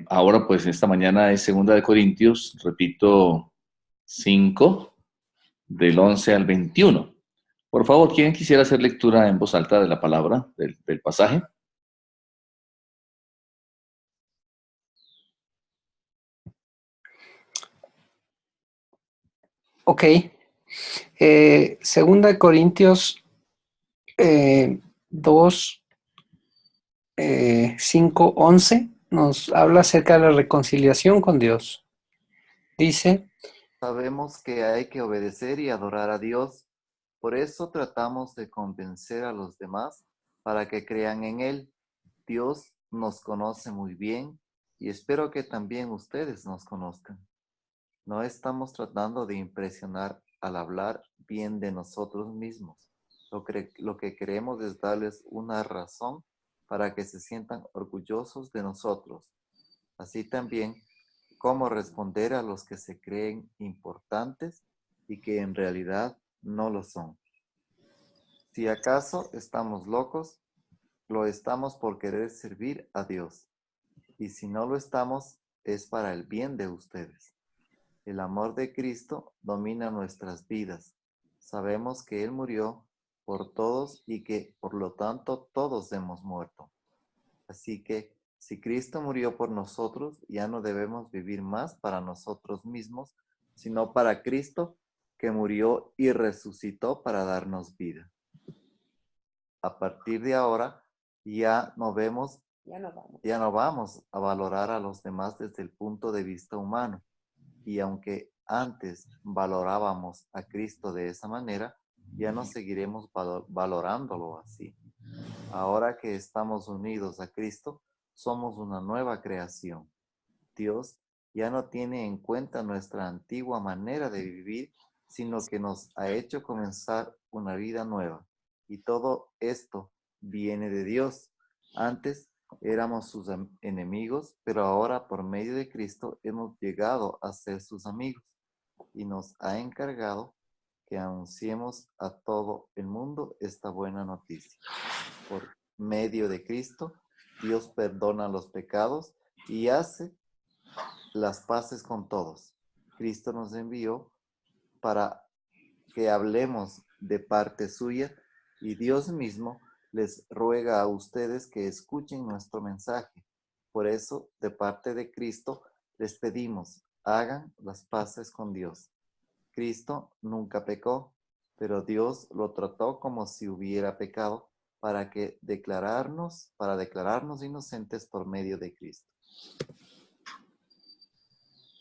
Ahora pues esta mañana es Segunda de Corintios, repito, 5, del 11 al 21. Por favor, ¿quién quisiera hacer lectura en voz alta de la palabra, del pasaje? Ok. Segunda de Corintios 2, 5, 11 nos habla acerca de la reconciliación con Dios. Dice, Sabemos que hay que obedecer y adorar a Dios, por eso tratamos de convencer a los demás para que crean en Él. Dios nos conoce muy bien y espero que también ustedes nos conozcan. No estamos tratando de impresionar al hablar bien de nosotros mismos. Lo que queremos es darles una razón para que se sientan orgullosos de nosotros. Así también, cómo responder a los que se creen importantes y que en realidad no lo son. Si acaso estamos locos, lo estamos por querer servir a Dios. Y si no lo estamos, es para el bien de ustedes. El amor de Cristo domina nuestras vidas. Sabemos que Él murió por todos y que, por lo tanto, todos hemos muerto. Así que, si Cristo murió por nosotros, ya no debemos vivir más para nosotros mismos, sino para Cristo, que murió y resucitó para darnos vida. A partir de ahora, ya no vamos a valorar a los demás desde el punto de vista humano. Y aunque antes valorábamos a Cristo de esa manera, ya no seguiremos valorándolo así. Ahora que estamos unidos a Cristo, somos una nueva creación. Dios ya no tiene en cuenta nuestra antigua manera de vivir, sino que nos ha hecho comenzar una vida nueva. Y todo esto viene de Dios. Antes éramos sus enemigos, pero ahora por medio de Cristo hemos llegado a ser sus amigos. Y nos ha encargado que anunciemos a todo el mundo esta buena noticia. Por medio de Cristo, Dios perdona los pecados y hace las paces con todos. Cristo nos envió para que hablemos de parte suya y Dios mismo les ruega a ustedes que escuchen nuestro mensaje. Por eso, de parte de Cristo, les pedimos, hagan las paces con Dios. Cristo nunca pecó, pero Dios lo trató como si hubiera pecado para declararnos inocentes por medio de Cristo.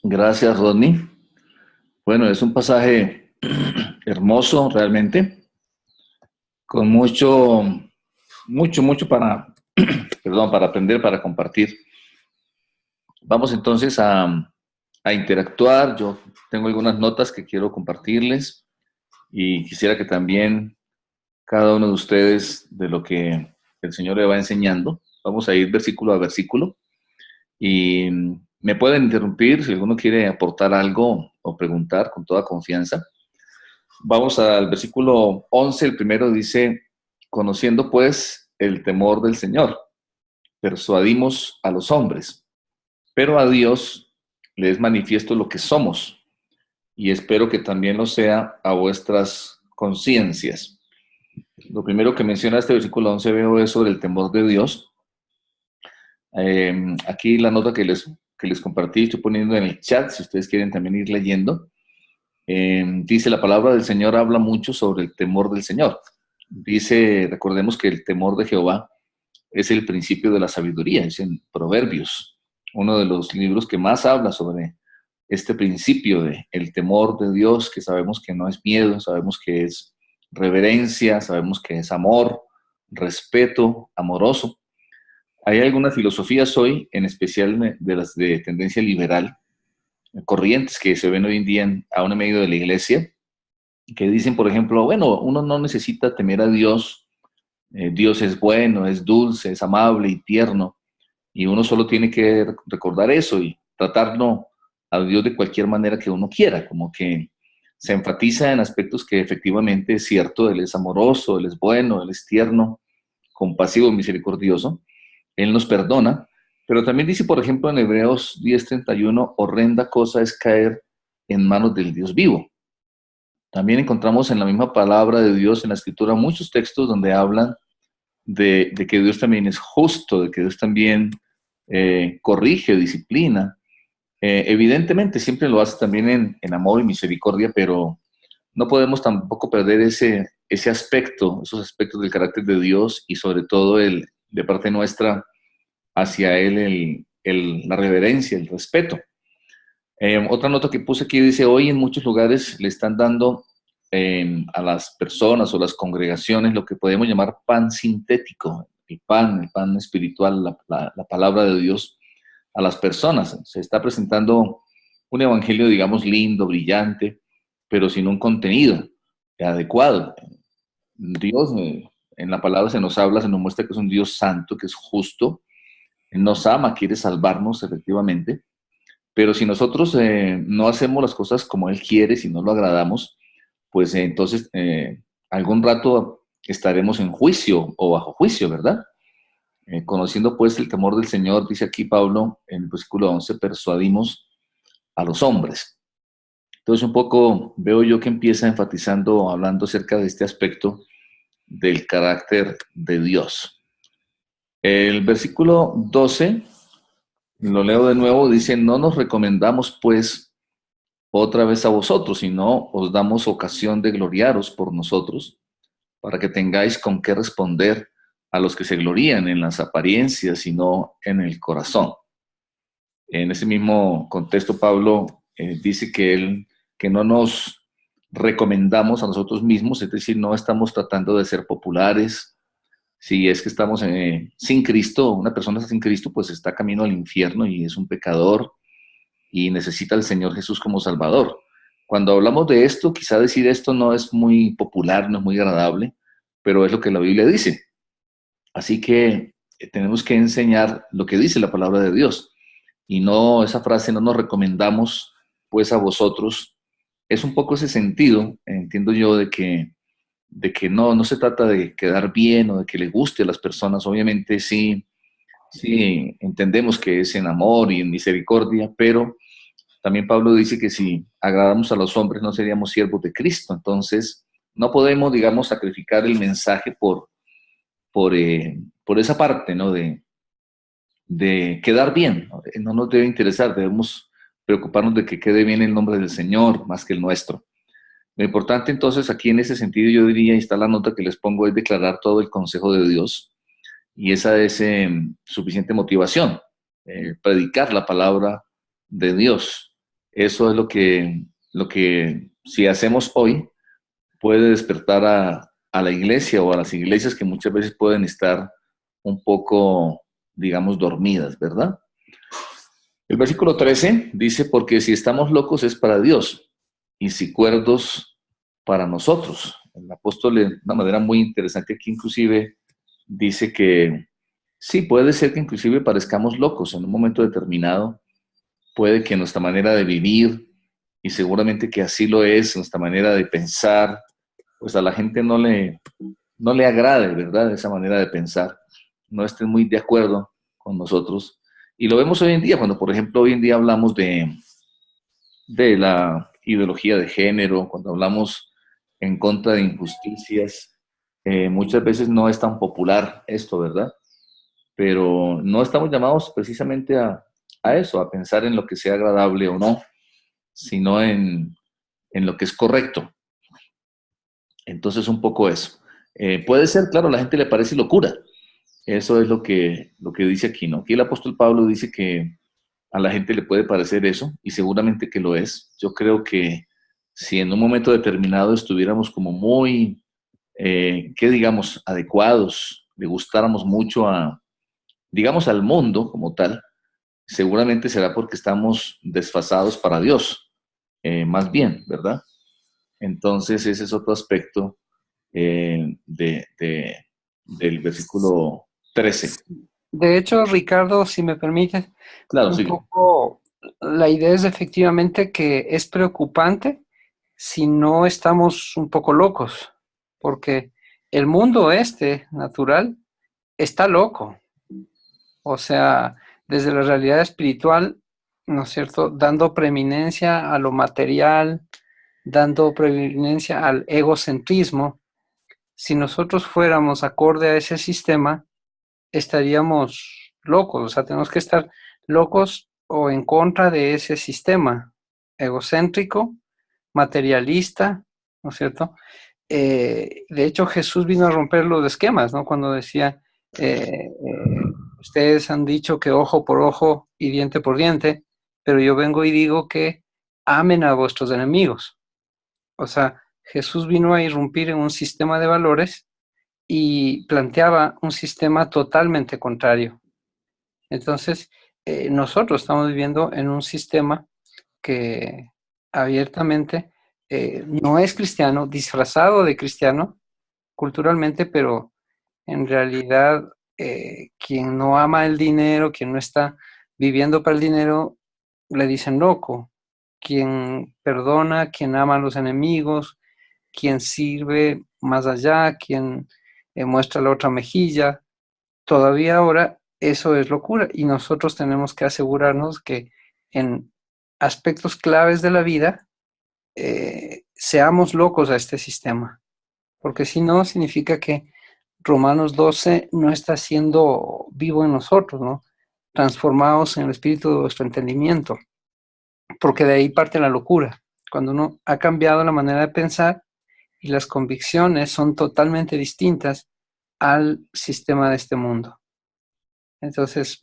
Gracias, Rodney. Bueno, es un pasaje hermoso realmente, con mucho para aprender, para compartir. Vamos entonces a interactuar. Yo tengo algunas notas que quiero compartirles y quisiera que también cada uno de ustedes, de lo que el Señor le va enseñando, vamos a ir versículo a versículo y me pueden interrumpir si alguno quiere aportar algo o preguntar con toda confianza. Vamos al versículo 11, el primero dice, conociendo pues el temor del Señor, persuadimos a los hombres, pero a Dios le es manifiesto lo que somos, y espero que también lo sea a vuestras conciencias. Lo primero que menciona este versículo 11 veo es sobre el temor de Dios. Aquí la nota que les compartí, estoy poniendo en el chat, si ustedes quieren también ir leyendo. Dice, la palabra del Señor habla mucho sobre el temor del Señor. Dice, recordemos que el temor de Jehová es el principio de la sabiduría, es en Proverbios, uno de los libros que más habla sobre este principio de el temor de Dios, que sabemos que no es miedo, sabemos que es reverencia, sabemos que es amor, respeto, amoroso. Hay algunas filosofías hoy, en especial de las de tendencia liberal, corrientes que se ven hoy en día a un medio de la iglesia, que dicen, por ejemplo, bueno, uno no necesita temer a Dios, Dios es bueno, es dulce, es amable y tierno, y uno solo tiene que recordar eso y tratarlo a Dios de cualquier manera que uno quiera, como que se enfatiza en aspectos que efectivamente es cierto, Él es amoroso, Él es bueno, Él es tierno, compasivo, misericordioso, Él nos perdona, Pero también dice, por ejemplo, en Hebreos 10:31, horrenda cosa es caer en manos del Dios vivo. También encontramos en la misma palabra de Dios en la Escritura muchos textos donde hablan de que Dios también es justo, de que Dios también corrige, disciplina. Evidentemente siempre lo hace también en amor y misericordia, pero no podemos tampoco perder ese aspecto, esos aspectos del carácter de Dios y sobre todo de parte nuestra hacia Él la reverencia, el respeto. Otra nota que puse aquí dice, hoy en muchos lugares le están dando a las personas o las congregaciones lo que podemos llamar pan sintético, el pan espiritual, la palabra de Dios a las personas. Se está presentando un evangelio, digamos, lindo, brillante, pero sin un contenido adecuado. Dios en la palabra se nos habla, se nos muestra que es un Dios santo, que es justo, Él nos ama, quiere salvarnos efectivamente, pero si nosotros no hacemos las cosas como Él quiere, si no lo agradamos, pues entonces algún rato estaremos en juicio o bajo juicio, ¿verdad? Conociendo pues el temor del Señor, dice aquí Pablo en el versículo 11, persuadimos a los hombres. Entonces un poco veo yo que empieza enfatizando, hablando acerca de este aspecto del carácter de Dios. El versículo 12, lo leo de nuevo, dice, no nos recomendamos pues otra vez a vosotros, sino os damos ocasión de gloriaros por nosotros, para que tengáis con qué responder a los que se glorían en las apariencias y no en el corazón. En ese mismo contexto, Pablo dice que no nos recomendamos a nosotros mismos, es decir, no estamos tratando de ser populares. Si es que estamos sin Cristo, una persona sin Cristo, pues está camino al infierno y es un pecador y necesita al Señor Jesús como Salvador. Cuando hablamos de esto, quizá decir esto no es muy popular, no es muy agradable, pero es lo que la Biblia dice. Así que tenemos que enseñar lo que dice la palabra de Dios. Y no esa frase, no nos recomendamos pues a vosotros. Es un poco ese sentido, entiendo yo, de que no se trata de quedar bien o de que le guste a las personas. Obviamente sí, sí entendemos que es en amor y en misericordia, pero también Pablo dice que si agradamos a los hombres no seríamos siervos de Cristo. Entonces no podemos, digamos, sacrificar el mensaje por esa parte, ¿no? De quedar bien, ¿no? No nos debe interesar, debemos preocuparnos de que quede bien el nombre del Señor más que el nuestro. Lo importante entonces aquí en ese sentido yo diría, y está la nota que les pongo, es declarar todo el consejo de Dios y esa es suficiente motivación, predicar la palabra de Dios. Eso es lo que si hacemos hoy puede despertar a la iglesia o a las iglesias que muchas veces pueden estar un poco, digamos, dormidas, ¿verdad? El versículo 13 dice, porque si estamos locos es para Dios y si cuerdos para nosotros. El apóstol de una manera muy interesante aquí inclusive dice que sí, puede ser que inclusive parezcamos locos en un momento determinado, puede que nuestra manera de vivir, y seguramente que así lo es, nuestra manera de pensar, pues a la gente no le agrade, ¿verdad? Esa manera de pensar, no estén muy de acuerdo con nosotros. Y lo vemos hoy en día, cuando por ejemplo hoy en día hablamos de la ideología de género, cuando hablamos en contra de injusticias, muchas veces no es tan popular esto, ¿verdad? Pero no estamos llamados precisamente a eso, a pensar en lo que sea agradable o no, sino en lo que es correcto. Entonces, un poco eso. Puede ser, claro, a la gente le parece locura. Eso es lo que dice aquí, ¿no? Aquí el apóstol Pablo dice que a la gente le puede parecer eso, y seguramente que lo es. Yo creo que si en un momento determinado estuviéramos como muy, ¿qué digamos?, adecuados, le gustáramos mucho digamos, al mundo como tal, seguramente será porque estamos desfasados para Dios, más bien, ¿verdad? Entonces, ese es otro aspecto del versículo 13. De hecho, Ricardo, si me permite, Claro, un sigue. poco la idea es efectivamente que es preocupante si no estamos un poco locos, porque el mundo natural está loco. O sea, desde la realidad espiritual, ¿no es cierto?, dando preeminencia a lo material, dando preeminencia al egocentrismo. Si nosotros fuéramos acorde a ese sistema, estaríamos locos, o sea, tenemos que estar locos o en contra de ese sistema egocéntrico, materialista, ¿no es cierto? De hecho, Jesús vino a romper los esquemas, ¿no? Cuando decía, ustedes han dicho que ojo por ojo y diente por diente, pero yo vengo y digo que amen a vuestros enemigos. O sea, Jesús vino a irrumpir en un sistema de valores y planteaba un sistema totalmente contrario. Entonces, nosotros estamos viviendo en un sistema que abiertamente no es cristiano, disfrazado de cristiano culturalmente, pero en realidad quien no ama el dinero, quien no está viviendo para el dinero, le dicen loco. Quien perdona, quien ama a los enemigos, quien sirve más allá, quien muestra la otra mejilla, todavía ahora eso es locura y nosotros tenemos que asegurarnos que en aspectos claves de la vida seamos locos a este sistema, porque si no significa que Romanos 12 no está siendo vivo en nosotros, ¿no? Transformados en el espíritu de vuestro entendimiento, porque de ahí parte la locura, cuando uno ha cambiado la manera de pensar y las convicciones son totalmente distintas al sistema de este mundo. Entonces,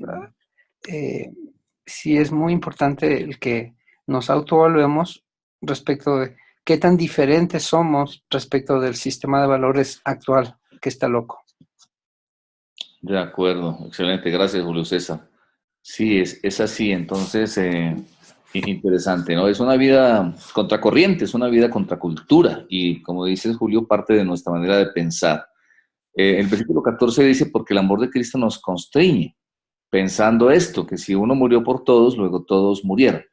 sí es muy importante el que nos autoevaluemos respecto de qué tan diferentes somos respecto del sistema de valores actual, que está loco. De acuerdo, excelente, gracias Julio César. Sí, es así, entonces, interesante, ¿no? Es una vida contracorriente, es una vida contracultura y como dices Julio, parte de nuestra manera de pensar. El versículo 14 dice, porque el amor de Cristo nos constriñe, pensando esto, que si uno murió por todos, luego todos murieron.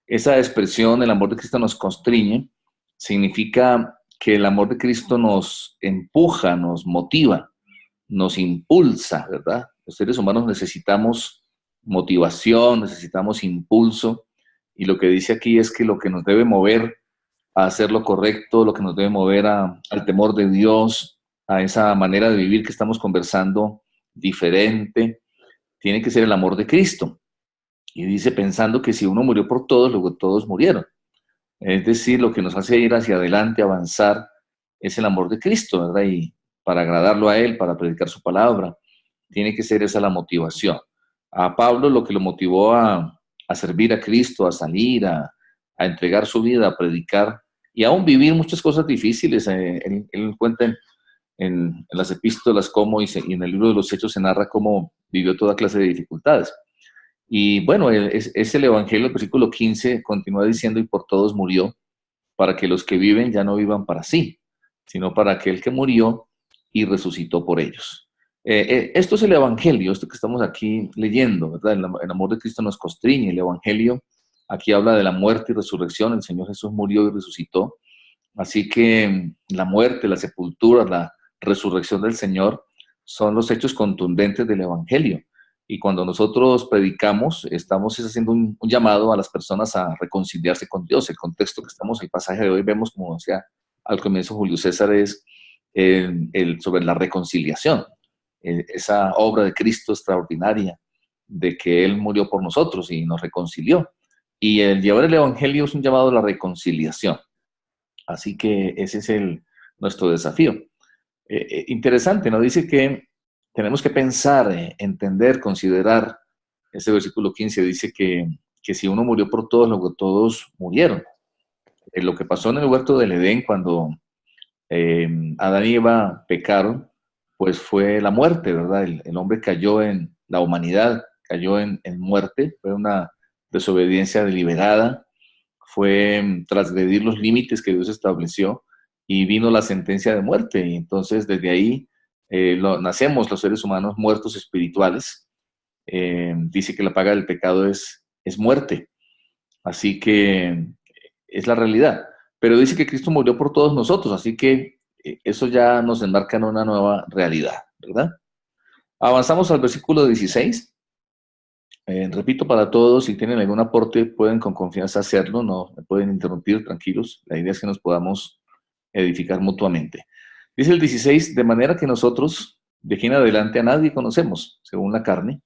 Esa expresión, el amor de Cristo nos constriñe, significa que el amor de Cristo nos empuja, nos motiva, nos impulsa, ¿verdad? Los seres humanos necesitamos motivación, necesitamos impulso, y lo que dice aquí es que lo que nos debe mover a hacer lo correcto, lo que nos debe mover al temor de Dios, a esa manera de vivir que estamos conversando diferente, tiene que ser el amor de Cristo. Y dice, pensando que si uno murió por todos, luego todos murieron. Es decir, lo que nos hace ir hacia adelante, avanzar, es el amor de Cristo, ¿verdad? Y para agradarlo a Él, para predicar su palabra, tiene que ser esa la motivación. A Pablo lo que lo motivó a servir a Cristo, a salir, a entregar su vida, a predicar y aún vivir muchas cosas difíciles. Él cuenta en las epístolas cómo, y en el libro de los Hechos se narra cómo vivió toda clase de dificultades. Y bueno, es el Evangelio, el versículo 15, continúa diciendo, y por todos murió, para que los que viven ya no vivan para sí, sino para aquel que murió y resucitó por ellos. Esto es el Evangelio, esto que estamos aquí leyendo, ¿verdad? El amor de Cristo nos constriñe. El Evangelio aquí habla de la muerte y resurrección. El Señor Jesús murió y resucitó. Así que la muerte, la sepultura, la resurrección del Señor son los hechos contundentes del Evangelio. Y cuando nosotros predicamos, estamos haciendo un llamado a las personas a reconciliarse con Dios. El contexto que estamos, el pasaje de hoy, vemos, como decía al comienzo Julio César, es sobre la reconciliación. Esa obra de Cristo extraordinaria, de que Él murió por nosotros y nos reconcilió. Y el llevar el Evangelio es un llamado a la reconciliación. Así que ese es nuestro desafío. Interesante, ¿no? Dice que tenemos que pensar, entender, considerar. Ese versículo 15 dice que si uno murió por todos, luego todos murieron. Lo que pasó en el huerto del Edén cuando Adán y Eva pecaron, pues fue la muerte, ¿verdad? El hombre cayó la humanidad cayó en muerte, fue una desobediencia deliberada, fue transgredir los límites que Dios estableció y vino la sentencia de muerte. Y entonces desde ahí nacemos los seres humanos muertos espirituales. Dice que la paga del pecado es muerte. Así que es la realidad. Pero dice que Cristo murió por todos nosotros, así que eso ya nos enmarca en una nueva realidad, ¿verdad? Avanzamos al versículo 16. Repito para todos, si tienen algún aporte, pueden con confianza hacerlo, no me pueden interrumpir, tranquilos. La idea es que nos podamos edificar mutuamente. Dice el 16, de manera que nosotros de aquí en adelante a nadie conocemos según la carne,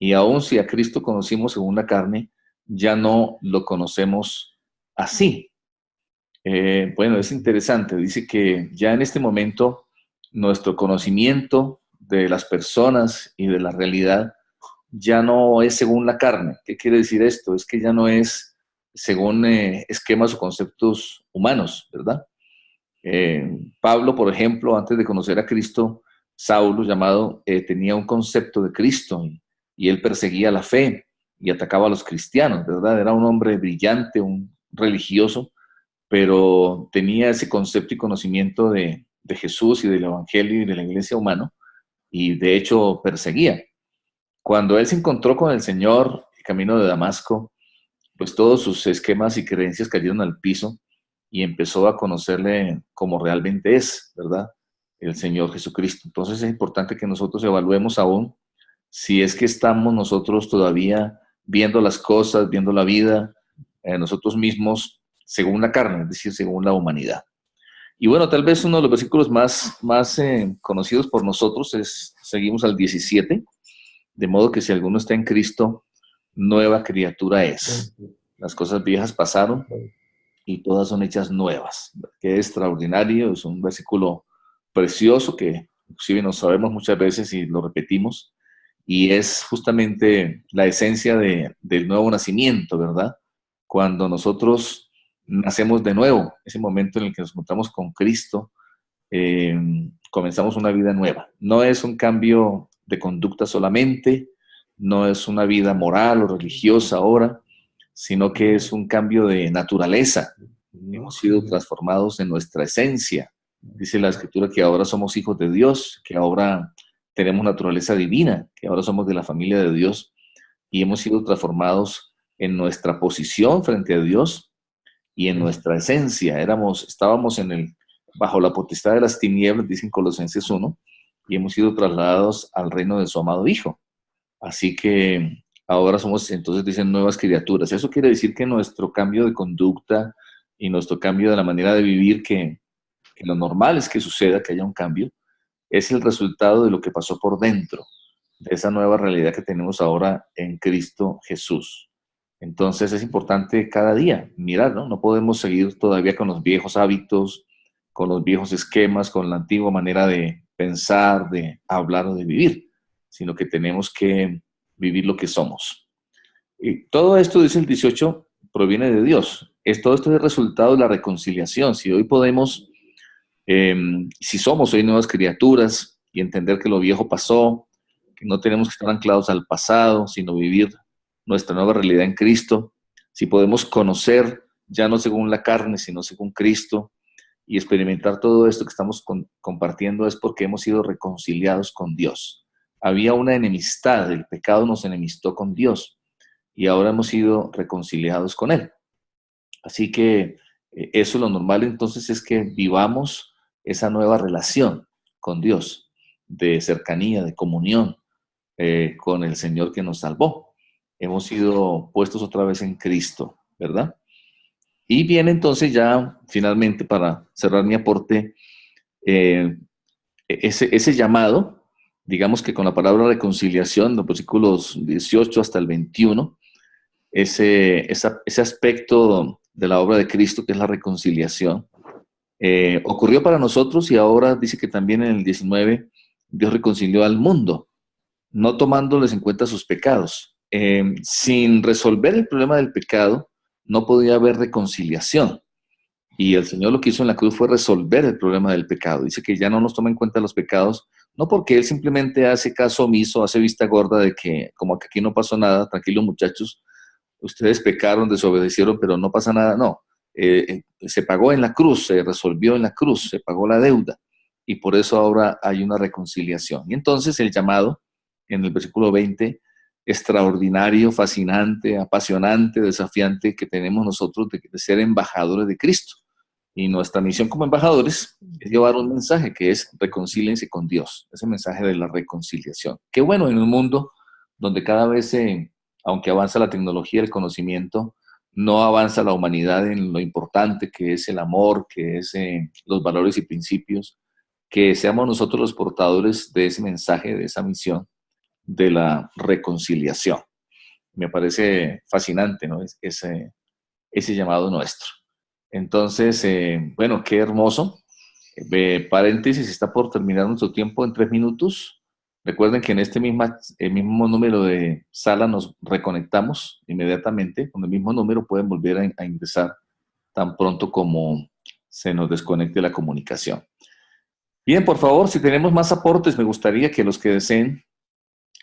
y aun si a Cristo conocimos según la carne, ya no lo conocemos así. Bueno, es interesante, dice que ya en este momento nuestro conocimiento de las personas y de la realidad ya no es según la carne. ¿Qué quiere decir esto? Es que ya no es según esquemas o conceptos humanos, ¿verdad? Pablo, por ejemplo, antes de conocer a Cristo, Saulo, llamado, tenía un concepto de Cristo y él perseguía la fe y atacaba a los cristianos, ¿verdad? Era un hombre brillante, un religioso, pero tenía ese concepto y conocimiento de Jesús y del Evangelio y de la iglesia humana, y de hecho perseguía. Cuando él se encontró con el Señor, el camino de Damasco, pues todos sus esquemas y creencias cayeron al piso y empezó a conocerle como realmente es, ¿verdad? El Señor Jesucristo. Entonces es importante que nosotros evaluemos aún si es que estamos nosotros todavía viendo las cosas, viendo la vida, nosotros mismos según la carne, es decir, según la humanidad. Y bueno, tal vez uno de los versículos más conocidos por nosotros es, seguimos al 17, de modo que si alguno está en Cristo, nueva criatura es. Las cosas viejas pasaron y todas son hechas nuevas. Qué extraordinario, es un versículo precioso que inclusive no sabemos muchas veces y lo repetimos, y es justamente la esencia del nuevo nacimiento, ¿verdad? Cuando nosotros nacemos de nuevo, ese momento en el que nos encontramos con Cristo, eh, comenzamos una vida nueva. No es un cambio de conducta solamente, no es una vida moral o religiosa ahora, sino que es un cambio de naturaleza. Hemos sido transformados en nuestra esencia. Dice la Escritura que ahora somos hijos de Dios, que ahora tenemos naturaleza divina, que ahora somos de la familia de Dios y hemos sido transformados en nuestra posición frente a Dios y en nuestra esencia. Estábamos bajo la potestad de las tinieblas, dicen Colosenses 1, y hemos sido trasladados al reino de su amado Hijo. Así que ahora somos, entonces dicen, nuevas criaturas. Eso quiere decir que nuestro cambio de conducta y nuestro cambio de la manera de vivir, que lo normal es que suceda, que haya un cambio, es el resultado de lo que pasó por dentro, de esa nueva realidad que tenemos ahora en Cristo Jesús. Entonces es importante cada día mirar, ¿no? No podemos seguir todavía con los viejos hábitos, con los viejos esquemas, con la antigua manera de pensar, de hablar o de vivir, sino que tenemos que vivir lo que somos. Y todo esto, dice el 18, proviene de Dios. Todo esto es el resultado de la reconciliación. Si hoy podemos, si somos hoy nuevas criaturas y entender que lo viejo pasó, que no tenemos que estar anclados al pasado, sino vivir nuestra nueva realidad en Cristo, si podemos conocer ya no según la carne, sino según Cristo, y experimentar todo esto que estamos compartiendo, es porque hemos sido reconciliados con Dios. Había una enemistad, el pecado nos enemistó con Dios y ahora hemos sido reconciliados con Él. Así que eso lo normal entonces es que vivamos esa nueva relación con Dios, de cercanía, de comunión con el Señor que nos salvó. Hemos sido puestos otra vez en Cristo, ¿verdad? Y viene entonces ya finalmente, para cerrar mi aporte, ese llamado, digamos que con la palabra reconciliación, los versículos 18 hasta el 21, ese aspecto de la obra de Cristo que es la reconciliación, ocurrió para nosotros y ahora dice que también en el 19 Dios reconcilió al mundo, no tomándoles en cuenta sus pecados. Sin resolver el problema del pecado, no podía haber reconciliación. Y el Señor lo que hizo en la cruz fue resolver el problema del pecado. Dice que ya no nos toma en cuenta los pecados, no porque Él simplemente hace caso omiso, hace vista gorda de que como que aquí no pasó nada, tranquilos muchachos, ustedes pecaron, desobedecieron, pero no pasa nada. No, se pagó en la cruz, se resolvió en la cruz, se pagó la deuda. Y por eso ahora hay una reconciliación. Y entonces el llamado en el versículo 20, extraordinario, fascinante, apasionante, desafiante que tenemos nosotros de ser embajadores de Cristo. Y nuestra misión como embajadores es llevar un mensaje que es reconcíliense con Dios, ese mensaje de la reconciliación. Qué bueno en un mundo donde cada vez aunque avanza la tecnología, el conocimiento, no avanza la humanidad en lo importante que es el amor, que es los valores y principios, que seamos nosotros los portadores de ese mensaje, de esa misión, de la reconciliación. Me parece fascinante, ¿no? Ese llamado nuestro. Entonces, bueno, qué hermoso. Paréntesis, está por terminar nuestro tiempo en 3 minutos. Recuerden que en este mismo número de sala nos reconectamos inmediatamente. Con el mismo número pueden volver a ingresar tan pronto como se nos desconecte la comunicación. Bien, por favor, si tenemos más aportes, me gustaría que los que deseen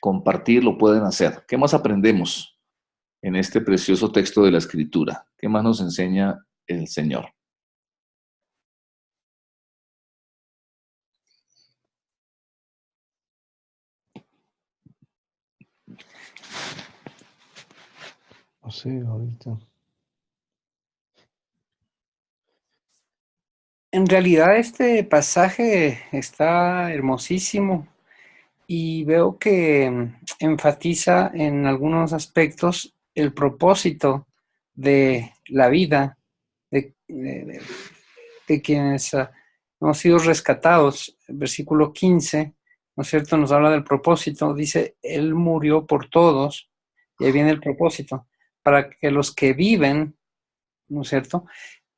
compartir lo pueden hacer. ¿Qué más aprendemos en este precioso texto de la Escritura? ¿Qué más nos enseña el Señor? No sé, ahorita. En realidad este pasaje está hermosísimo y veo que enfatiza en algunos aspectos el propósito de la vida de quienes hemos sido rescatados. El versículo 15, ¿no es cierto?, nos habla del propósito. Dice, Él murió por todos, y ahí viene el propósito, para que los que viven, ¿no es cierto?,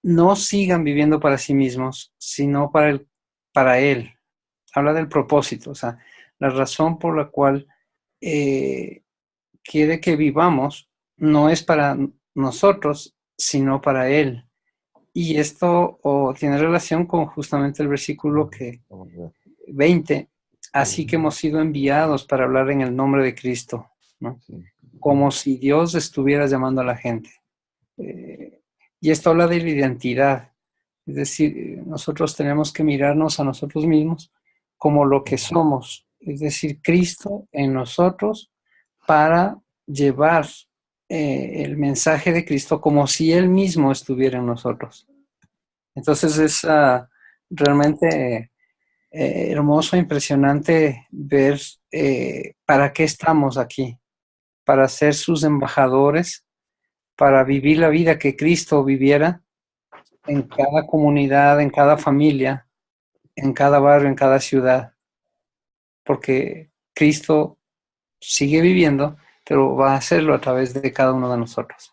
no sigan viviendo para sí mismos, sino para Él. Habla del propósito, o sea, la razón por la cual quiere que vivamos no es para nosotros, sino para Él. Y esto tiene relación con justamente el versículo 20, así que hemos sido enviados para hablar en el nombre de Cristo, ¿no? Como si Dios estuviera llamando a la gente. Y esto habla de la identidad, es decir, nosotros tenemos que mirarnos a nosotros mismos como lo que somos, es decir, Cristo en nosotros para llevar el mensaje de Cristo como si Él mismo estuviera en nosotros. Entonces es realmente hermoso, impresionante ver para qué estamos aquí, para ser sus embajadores, para vivir la vida que Cristo viviera en cada comunidad, en cada familia, en cada barrio, en cada ciudad, porque Cristo sigue viviendo, pero va a hacerlo a través de cada uno de nosotros.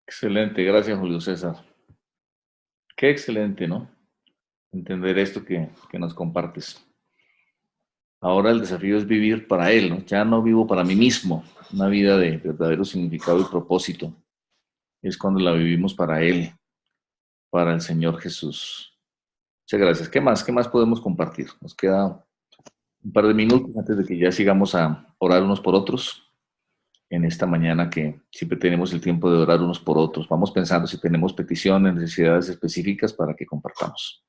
Excelente, gracias Julio César. Qué excelente, ¿no? Entender esto que nos compartes. Ahora el desafío es vivir para Él, ¿no? Ya no vivo para mí mismo, una vida de verdadero significado y propósito. Es cuando la vivimos para Él, para el Señor Jesús. Muchas gracias. ¿Qué más? ¿Qué más podemos compartir? Nos queda un par de minutos antes de que ya sigamos a orar unos por otros en esta mañana que siempre tenemos el tiempo de orar unos por otros. Vamos pensando si tenemos peticiones, necesidades específicas para que compartamos.